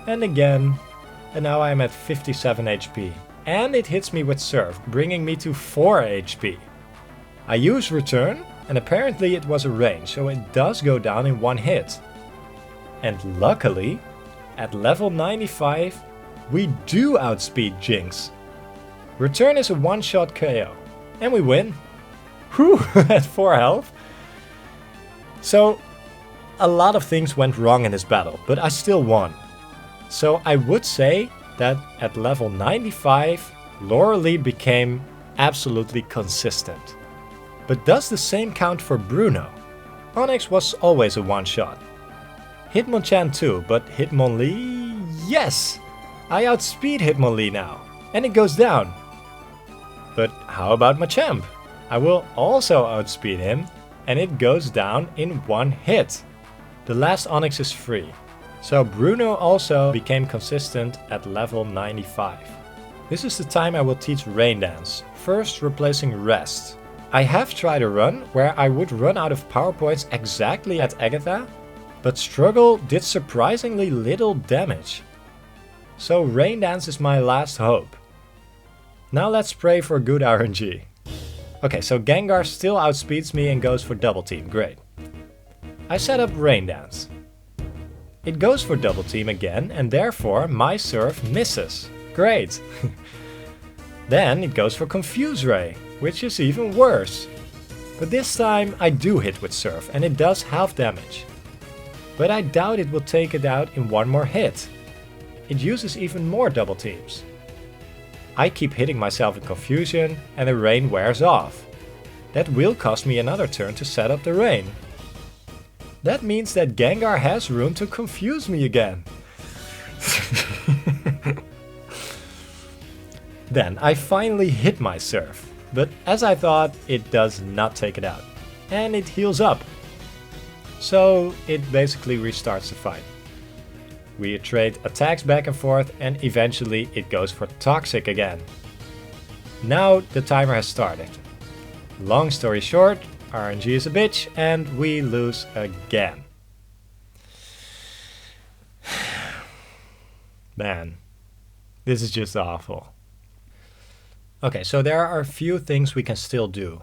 And again. And now I'm at 57 HP. And it hits me with Surf, bringing me to 4 HP. I use Return, and apparently it was a range, so it does go down in one hit. And luckily, at level 95, we do outspeed Jinx. Return is a one-shot KO, and we win. Whew, at 4 health. So, a lot of things went wrong in this battle, but I still won. So I would say that at level 95, Lorelei became absolutely consistent. But does the same count for Bruno? Onyx was always a one-shot. Hitmonchan too, but Hitmonlee... Yes! I outspeed Hitmonlee now, and it goes down. But how about Machamp? I will also outspeed him, and it goes down in one hit. The last Onyx is free. So Bruno also became consistent at level 95. This is the time I will teach Rain Dance, first replacing Rest. I have tried a run where I would run out of power points exactly at Agatha, but Struggle did surprisingly little damage. So Rain Dance is my last hope. Now let's pray for good RNG. Okay, so Gengar still outspeeds me and goes for double team, great. I set up Rain Dance. It goes for double team again and therefore my Surf misses. Great! Then it goes for Confuse Ray, which is even worse. But this time I do hit with Surf and it does half damage. But I doubt it will take it out in one more hit. It uses even more double teams. I keep hitting myself in confusion and the rain wears off. That will cost me another turn to set up the rain. That means that Gengar has room to confuse me again. Then I finally hit my Surf, but as I thought, it does not take it out. And it heals up. So it basically restarts the fight. We trade attacks back and forth and eventually it goes for Toxic again. Now the timer has started. Long story short, RNG is a bitch and we lose again. Man, this is just awful. Okay, so there are a few things we can still do.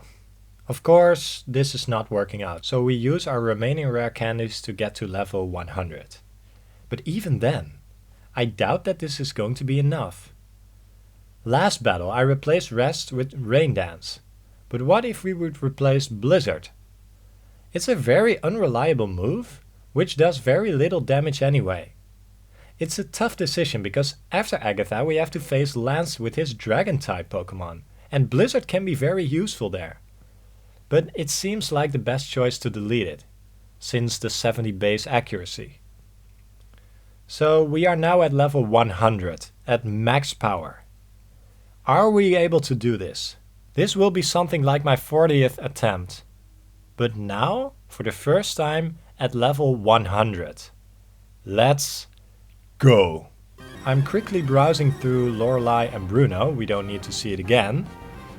Of course, this is not working out, so we use our remaining rare candies to get to level 100. But even then, I doubt that this is going to be enough. Last battle I replaced Rest with Rain Dance. But what if we would replace Blizzard? It's a very unreliable move, which does very little damage anyway. It's a tough decision because after Agatha we have to face Lance with his Dragon-type Pokemon, and Blizzard can be very useful there. But it seems like the best choice to delete it, since the 70 base accuracy. So we are now at level 100, at max power. Are we able to do this? This will be something like my 40th attempt. But now, for the first time, at level 100. Let's go! I'm quickly browsing through Lorelei and Bruno, we don't need to see it again.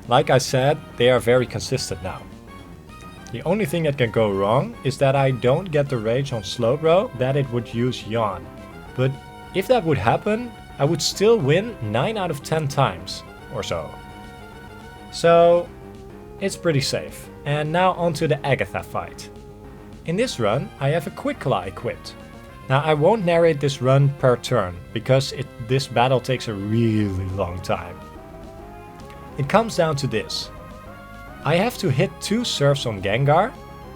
Like I said, they are very consistent now. The only thing that can go wrong is that I don't get the rage on Slowbro that it would use Yawn. But if that would happen, I would still win 9 out of 10 times, or so. So, it's pretty safe. And now onto the Agatha fight. In this run, I have a Quick Claw equipped. Now I won't narrate this run per turn, because this battle takes a really long time. It comes down to this. I have to hit 2 Surfs on Gengar,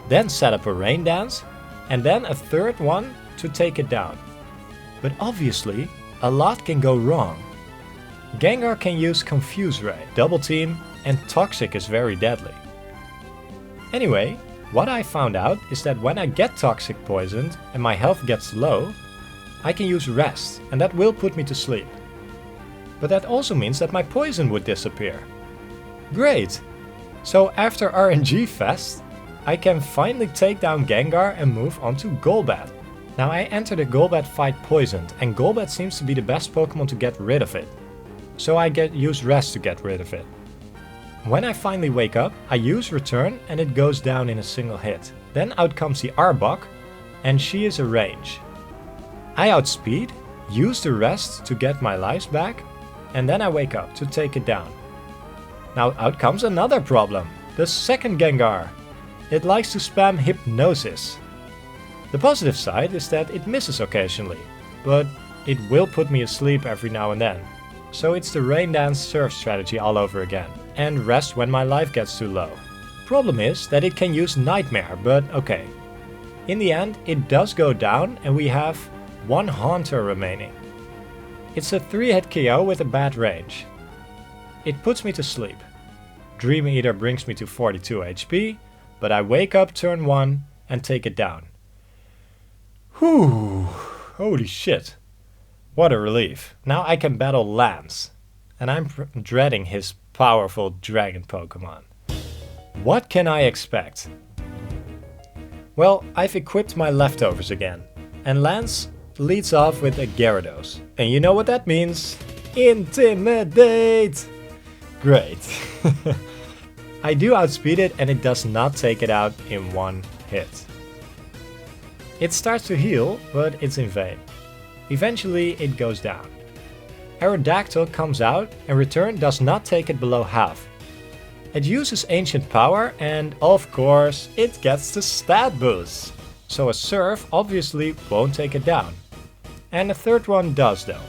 then set up a rain dance, and then a third one to take it down. But obviously, a lot can go wrong. Gengar can use Confuse Ray, Double Team, and Toxic is very deadly. Anyway, what I found out is that when I get Toxic poisoned and my health gets low, I can use Rest, and that will put me to sleep. But that also means that my poison would disappear. Great! So after RNG Fest, I can finally take down Gengar and move on to Golbat. Now I enter the Golbat fight poisoned, and Golbat seems to be the best Pokemon to get rid of it. So I use Rest to get rid of it. When I finally wake up, I use Return and it goes down in a single hit. Then out comes the Arbok, and she is a range. I outspeed, use the Rest to get my lives back, and then I wake up to take it down. Now out comes another problem, the second Gengar. It likes to spam Hypnosis. The positive side is that it misses occasionally, but it will put me asleep every now and then. So it's the Rain Dance Surf strategy all over again, and rest when my life gets too low. Problem is that it can use Nightmare, but okay. In the end, it does go down and we have one Haunter remaining. It's a 3-hit KO with a bad range. It puts me to sleep. Dream Eater brings me to 42 HP, but I wake up turn 1 and take it down. Whew, holy shit. What a relief. Now I can battle Lance, and I'm dreading his powerful dragon Pokemon. What can I expect? Well, I've equipped my leftovers again, and Lance leads off with a Gyarados. And you know what that means? Intimidate! Great. I do outspeed it and it does not take it out in one hit. It starts to heal, but it's in vain. Eventually it goes down. Aerodactyl comes out and Return does not take it below half. It uses Ancient Power and of course it gets the stat boost. So a Surf obviously won't take it down. And a third one does though.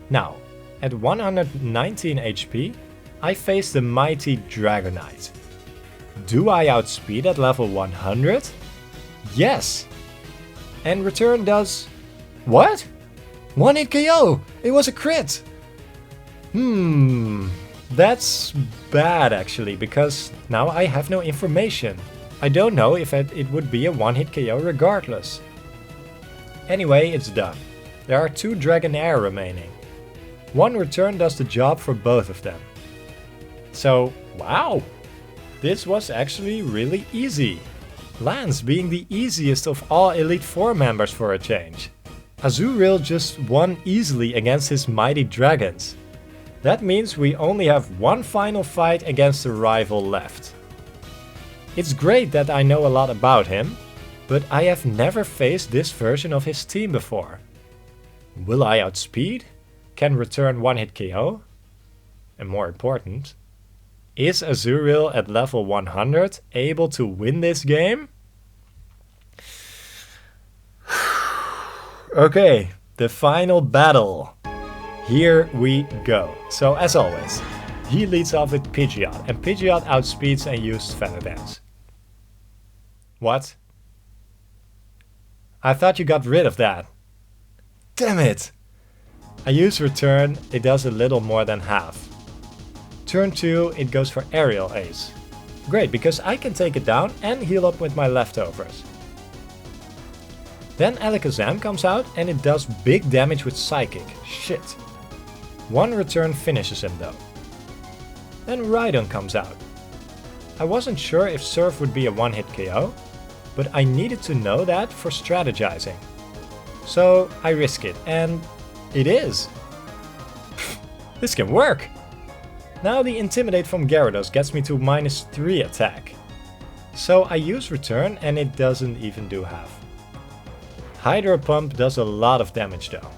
Now, at 119 HP, I face the mighty Dragonite. Do I outspeed at level 100? Yes! And Return does... What? 1-hit KO! It was a crit! That's bad actually, because now I have no information. I don't know if it would be a 1-hit KO regardless. Anyway, it's done. There are 2 Dragonair remaining. One Return does the job for both of them. So, wow! This was actually really easy. Lance being the easiest of all Elite Four members for a change. Azurill just won easily against his mighty dragons. That means we only have one final fight against a rival left. It's great that I know a lot about him, but I have never faced this version of his team before. Will I outspeed? Can Return 1-hit KO? And more important, is Azurill at level 100 able to win this game? Okay, the final battle. Here we go. So as always, he leads off with Pidgeot, and Pidgeot outspeeds and uses Feather Dance. What? I thought you got rid of that. Damn it! I use Return, it does a little more than half. Turn 2, it goes for Aerial Ace. Great, because I can take it down and heal up with my leftovers. Then Alakazam comes out and it does big damage with Psychic. Shit. One Return finishes him though. Then Rhydon comes out. I wasn't sure if Surf would be a 1-hit KO, but I needed to know that for strategizing. So I risk it, and it is. This can work! Now the Intimidate from Gyarados gets me to -3 attack. So I use Return and it doesn't even do half. Hydro Pump does a lot of damage though.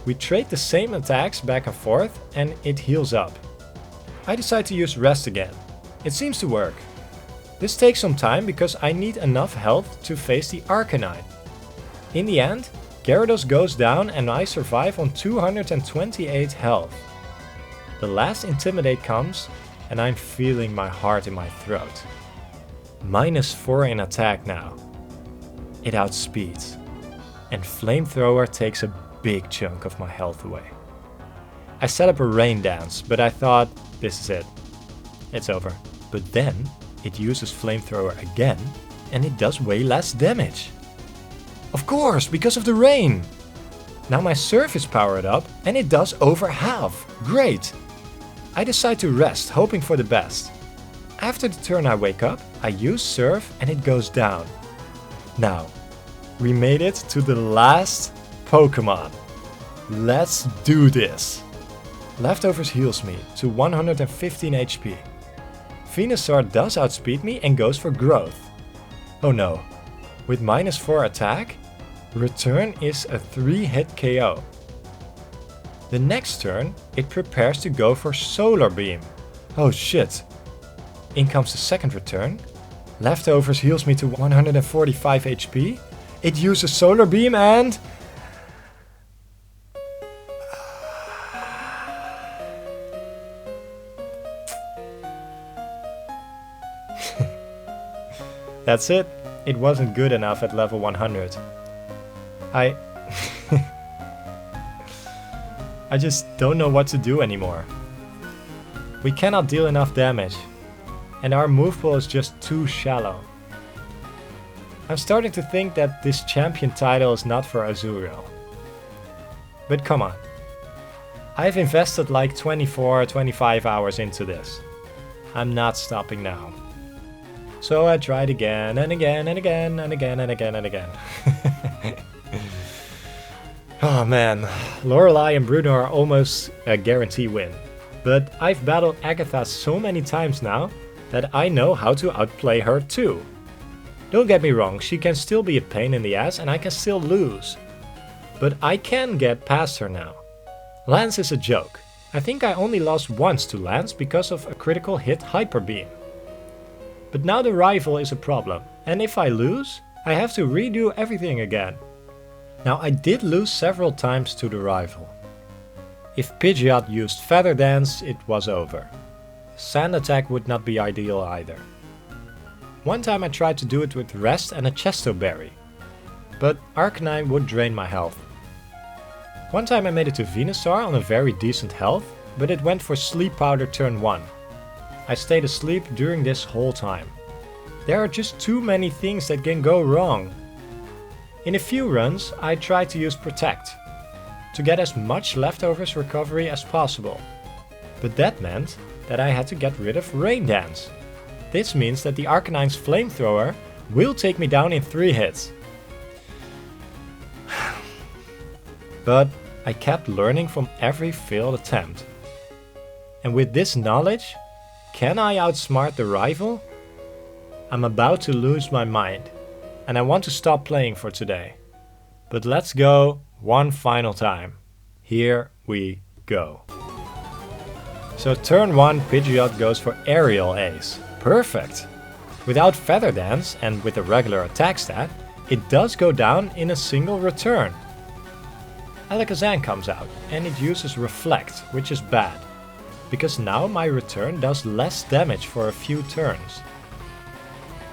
We trade the same attacks back and forth and it heals up. I decide to use Rest again. It seems to work. This takes some time because I need enough health to face the Arcanine. In the end, Gyarados goes down and I survive on 228 health. The last Intimidate comes and I'm feeling my heart in my throat. -4 in attack now. It outspeeds. And Flamethrower takes a big chunk of my health away. I set up a rain dance, but I thought, this is it. It's over. But then it uses Flamethrower again, and it does way less damage. Of course, because of the rain! Now my Surf is powered up, and it does over half. Great! I decide to rest, hoping for the best. After the turn I wake up, I use Surf, and it goes down. Now, we made it to the last Pokemon. Let's do this! Leftovers heals me to 115 HP. Venusaur does outspeed me and goes for growth. Oh no, with -4 attack, Return is a 3-hit KO. The next turn, it prepares to go for Solar Beam. Oh shit. In comes the second return. Leftovers heals me to 145 HP. It uses Solar Beam and... That's it. It wasn't good enough at level 100. I just don't know what to do anymore. We cannot deal enough damage. And our move pool is just too shallow. I'm starting to think that this champion title is not for Azurill. But come on. I've invested like 24-25 hours into this. I'm not stopping now. So I tried again and again and again and again and again and again. Oh man, Lorelei and Bruno are almost a guarantee win. But I've battled Agatha so many times now that I know how to outplay her too. Don't get me wrong, she can still be a pain in the ass and I can still lose. But I can get past her now. Lance is a joke. I think I only lost once to Lance because of a critical hit Hyper Beam. But now the rival is a problem, and if I lose, I have to redo everything again. Now I did lose several times to the rival. If Pidgeot used Feather Dance, it was over. Sand Attack would not be ideal either. One time I tried to do it with Rest and a Chesto Berry, but Arcanine would drain my health. One time I made it to Venusaur on a very decent health, but it went for Sleep Powder turn 1. I stayed asleep during this whole time. There are just too many things that can go wrong. In a few runs, I tried to use Protect, to get as much leftovers recovery as possible. But that meant that I had to get rid of Rain Dance. This means that the Arcanine's Flamethrower will take me down in 3 hits. But I kept learning from every failed attempt. And with this knowledge, can I outsmart the rival? I'm about to lose my mind, and I want to stop playing for today. But let's go one final time. Here we go. So turn 1, Pidgeot goes for Aerial Ace. Perfect! Without Feather Dance and with a regular attack stat, it does go down in a single return. Alakazam comes out, and it uses Reflect, which is bad, because now my return does less damage for a few turns.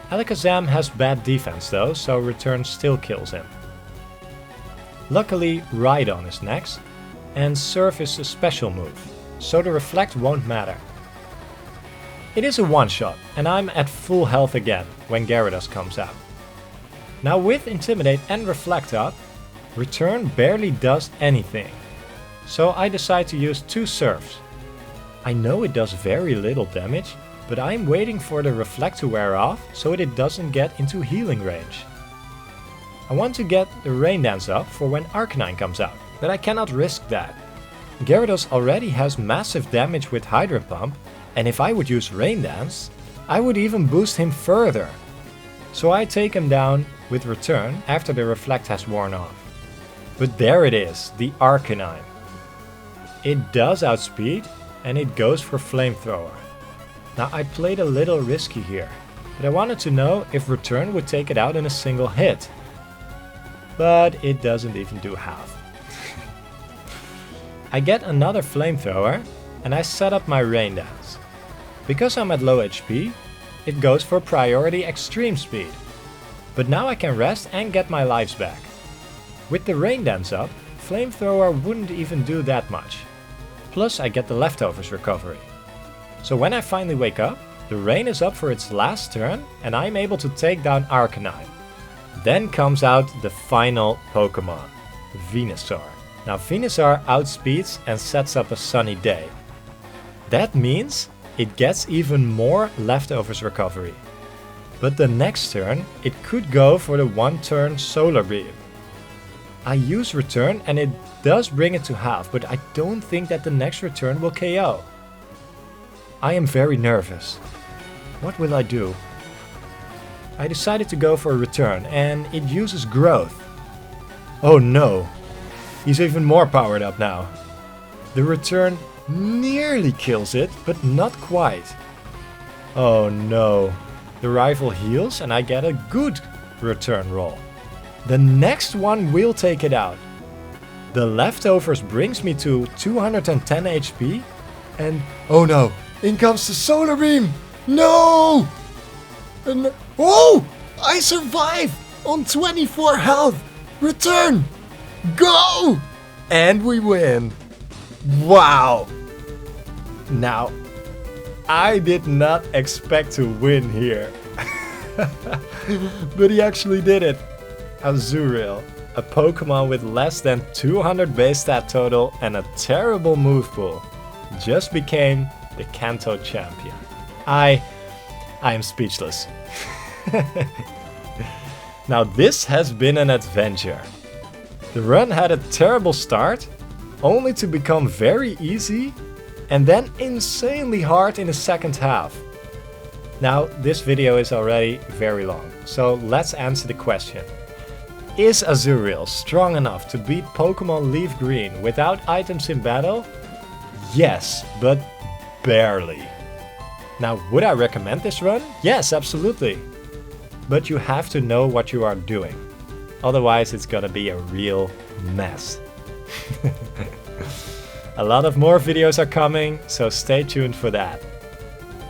Alakazam has bad defense though, so return still kills him. Luckily, Rhydon is next, and Surf is a special move, so the Reflect won't matter. It is a one-shot, and I'm at full health again when Gyarados comes out. Now with Intimidate and Reflect up, Return barely does anything, so I decide to use 2 Surfs. I know it does very little damage, but I'm waiting for the Reflect to wear off so that it doesn't get into healing range. I want to get the Rain Dance up for when Arcanine comes out, but I cannot risk that. Gyarados already has massive damage with Hydro Pump, and if I would use Rain Dance, I would even boost him further. So I take him down with Return after the Reflect has worn off. But there it is, the Arcanine. It does outspeed, and it goes for Flamethrower. Now I played a little risky here, but I wanted to know if Return would take it out in a single hit. But it doesn't even do half. I get another Flamethrower, and I set up my Rain Dance. Because I'm at low HP, it goes for priority extreme speed. But now I can rest and get my lives back. With the rain dance up, flamethrower wouldn't even do that much. Plus I get the leftovers recovery. So when I finally wake up, the rain is up for its last turn and I'm able to take down Arcanine. Then comes out the final Pokemon, Venusaur. Now Venusaur outspeeds and sets up a sunny day. That means it gets even more leftovers recovery. But the next turn, it could go for the one turn Solar Beam. I use return and it does bring it to half, but I don't think that the next return will KO. I am very nervous. What will I do? I decided to go for a return and it uses growth. Oh no, he's even more powered up now. The return nearly kills it, but not quite. Oh no. The rival heals and I get a good return roll. The next one will take it out. The leftovers brings me to 210 HP and oh no, in comes the Solar Beam! No! And oh! I survive on 24 health! Return! Go! And we win! Wow! Now, I did not expect to win here. But he actually did it. Azurill, a Pokemon with less than 200 base stat total and a terrible move pool, just became the Kanto champion. I am speechless. Now this has been an adventure. The run had a terrible start, only to become very easy and then insanely hard in the second half. Now this video is already very long, so let's answer the question. Is Azurill strong enough to beat Pokemon LeafGreen without items in battle? Yes, but barely. Now would I recommend this run? Yes, absolutely. But you have to know what you are doing. Otherwise it's gonna be a real mess. A lot of more videos are coming, so stay tuned for that.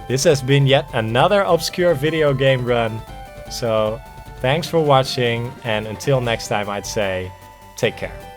This has been yet another obscure video game run, so thanks for watching and until next time I'd say, take care.